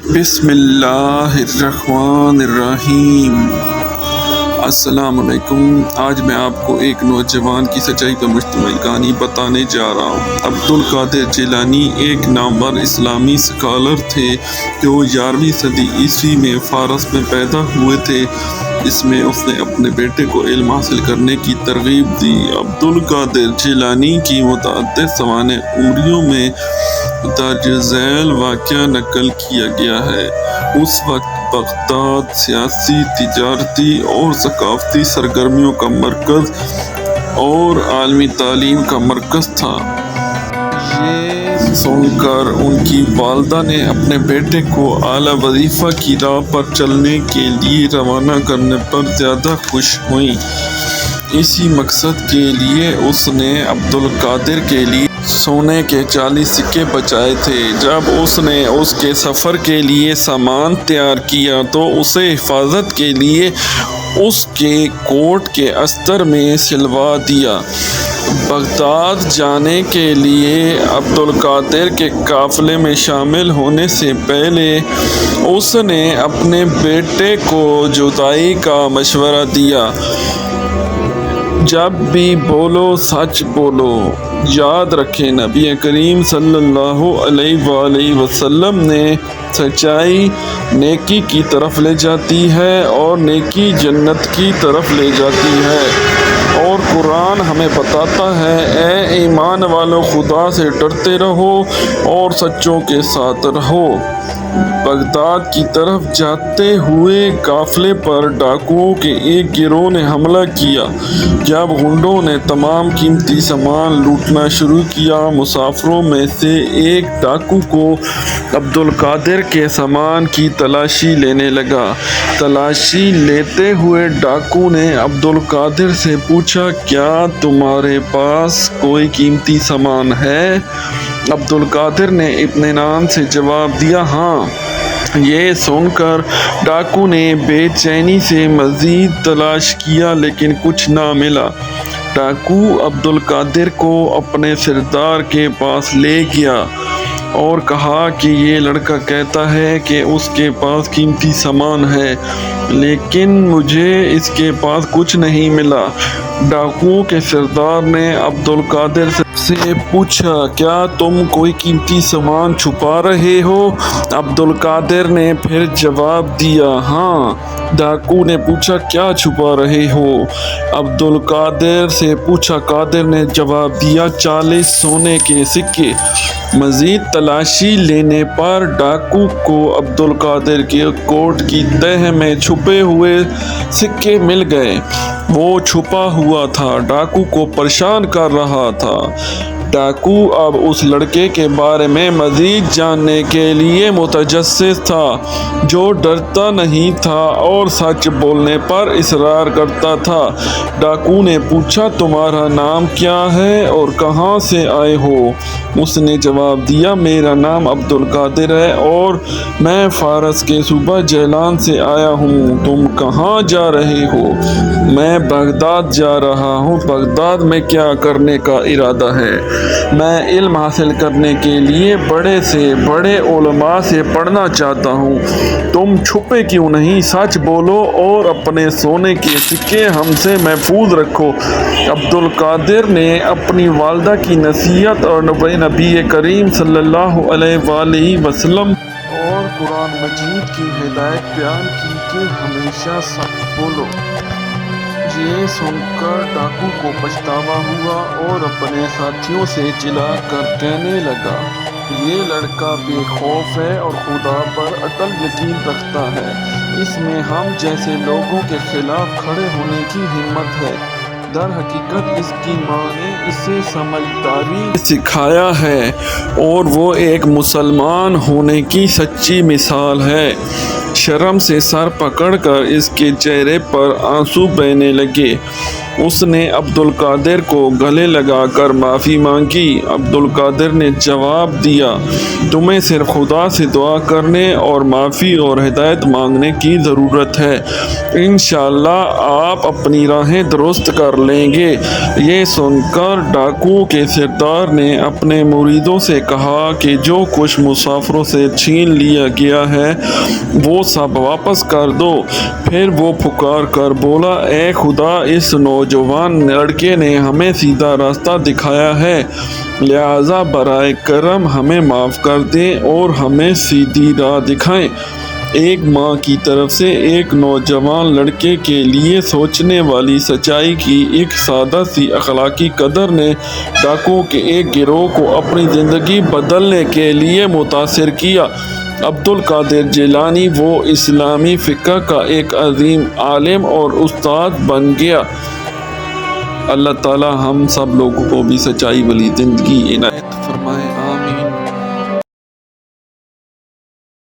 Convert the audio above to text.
بسم اللہ الرحمن الرحیم۔ السلام علیکم۔ آج میں آپ کو ایک نوجوان کی سچائی پر مشتمل کہانی بتانے جا رہا ہوں۔ عبدالقادر جیلانی ایک نامور اسلامی اسکالر تھے جو 11ویں صدی عیسوی میں فارس میں پیدا ہوئے تھے، جس میں اس نے اپنے بیٹے کو علم حاصل کرنے کی ترغیب دی۔ عبدالقادر جیلانی کی متعدد سوانح عمریوں میں درج ذیل واقعہ نقل کیا گیا ہے۔ اس وقت بغداد سیاسی، تجارتی اور ثقافتی سرگرمیوں کا مرکز اور عالمی تعلیم کا مرکز تھا۔ یہ سن کر ان کی والدہ نے اپنے بیٹے کو اعلیٰ وظیفہ کی راہ پر چلنے کے لیے روانہ کرنے پر زیادہ خوش ہوئیں۔ اسی مقصد کے لیے اس نے عبدالقادر کے لیے سونے کے 40 سکے بچائے تھے۔ جب اس نے اس کے سفر کے لیے سامان تیار کیا تو اسے حفاظت کے لیے اس کے کوٹ کے استر میں سلوا دیا۔ بغداد جانے کے لیے عبدالقادر کے قافلے میں شامل ہونے سے پہلے اس نے اپنے بیٹے کو جدائی کا مشورہ دیا۔ جب بھی بولو سچ بولو۔ یاد رکھیں، نبی کریم صلی اللہ علیہ وآلہ وسلم نے سچائی نیکی کی طرف لے جاتی ہے اور نیکی جنت کی طرف لے جاتی ہے، اور قرآن ہمیں بتاتا ہے، اے ایمان والو، خدا سے ڈرتے رہو اور سچوں کے ساتھ رہو۔ بغداد کی طرف جاتے ہوئے قافلے پر ڈاکوؤں کے ایک گروہ نے حملہ کیا۔ جب غنڈوں نے تمام قیمتی سامان لوٹنا شروع کیا، مسافروں میں سے ایک ڈاکو کو عبدالقادر کے سامان کی تلاشی لینے لگا۔ تلاشی لیتے ہوئے ڈاکو نے عبدالقادر سے پوچھا، کیا تمہارے پاس کوئی قیمتی سامان ہے؟ عبدالقادر نے اطمینان سے جواب دیا، ہاں۔ یہ سن کر ڈاکو نے بے چینی سے مزید تلاش کیا لیکن کچھ نہ ملا۔ ڈاکو عبدالقادر کو اپنے سردار کے پاس لے گیا اور کہا کہ یہ لڑکا کہتا ہے کہ اس کے پاس قیمتی سامان ہے، لیکن مجھے اس کے پاس کچھ نہیں ملا۔ ڈاکوؤں کے سردار نے عبدالقادر سے پوچھا، کیا تم کوئی قیمتی سامان چھپا رہے ہو؟ عبدالقادر نے پھر جواب دیا، ہاں۔ ڈاکو نے پوچھا، کیا چھپا رہے ہو؟ عبدالقادر سے پوچھا۔ قادر نے جواب دیا، 40 سونے کے سکے۔ مزید تلاشی لینے پر ڈاکو کو عبدالقادر کے کوٹ کی تہہ میں چھپے ہوئے سکے مل گئے۔ وہ چھپا ہوا تھا، ڈاکو کو پریشان کر رہا تھا۔ ڈاکو اب اس لڑکے کے بارے میں مزید جاننے کے لیے متجسس تھا، جو ڈرتا نہیں تھا اور سچ بولنے پر اصرار کرتا تھا۔ ڈاکو نے پوچھا، تمہارا نام کیا ہے اور کہاں سے آئے ہو؟ اس نے جواب دیا، میرا نام عبدالقادر ہے اور میں فارس کے صوبہ جیلان سے آیا ہوں۔ تم کہاں جا رہے ہو؟ میں بغداد جا رہا ہوں۔ بغداد میں کیا کرنے کا ارادہ ہے؟ میں علم حاصل کرنے کے لیے بڑے سے بڑے علماء سے پڑھنا چاہتا ہوں۔ تم چھپے کیوں نہیں؟ سچ بولو اور اپنے سونے کے سکے ہم سے محفوظ رکھو۔ عبدالقادر نے اپنی والدہ کی نصیحت اور نبی کریم صلی اللہ علیہ وآلہ وسلم اور قرآن مجید کی ہدایت بیان کی کہ ہمیشہ سچ بولو۔ یہ سن کر ڈاکو کو پچھتاوا ہوا اور اپنے ساتھیوں سے چلا کر کہنے لگا، یہ لڑکا بے خوف ہے اور خدا پر اٹل یقین رکھتا ہے۔ اس میں ہم جیسے لوگوں کے خلاف کھڑے ہونے کی ہمت ہے۔ در حقیقت اس کی ماں نے اسے سمجھداری سکھایا ہے اور وہ ایک مسلمان ہونے کی سچی مثال ہے۔ شرم سے سر پکڑ کر اس کے چہرے پر آنسو بہنے لگے۔ اس نے عبد القادر کو گلے لگا کر معافی مانگی۔ عبد القادر نے جواب دیا، تمہیں صرف خدا سے دعا کرنے اور معافی اور ہدایت مانگنے کی ضرورت ہے، انشاءاللہ آپ اپنی راہیں درست کر لیں گے۔ یہ سن کر ڈاکو کے سردار نے اپنے مریدوں سے کہا کہ جو کچھ مسافروں سے چھین لیا گیا ہے وہ سب واپس کر دو۔ پھر وہ پکار کر بولا، اے خدا، اس نوجوان لڑکے نے ہمیں سیدھا راستہ دکھایا ہے، لہٰذا برائے کرم ہمیں معاف کر دیں اور ہمیں سیدھی راہ دکھائیں۔ ایک ماں کی طرف سے ایک نوجوان لڑکے کے لیے سوچنے والی سچائی کی ایک سادہ سی اخلاقی قدر نے ڈاکو کے ایک گروہ کو اپنی زندگی بدلنے کے لیے متاثر کیا۔ عبد القادر جیلانی وہ اسلامی فقہ کا ایک عظیم عالم اور استاد بن گیا۔ اللہ تعالی ہم سب لوگوں کو بھی سچائی والی زندگی عنایت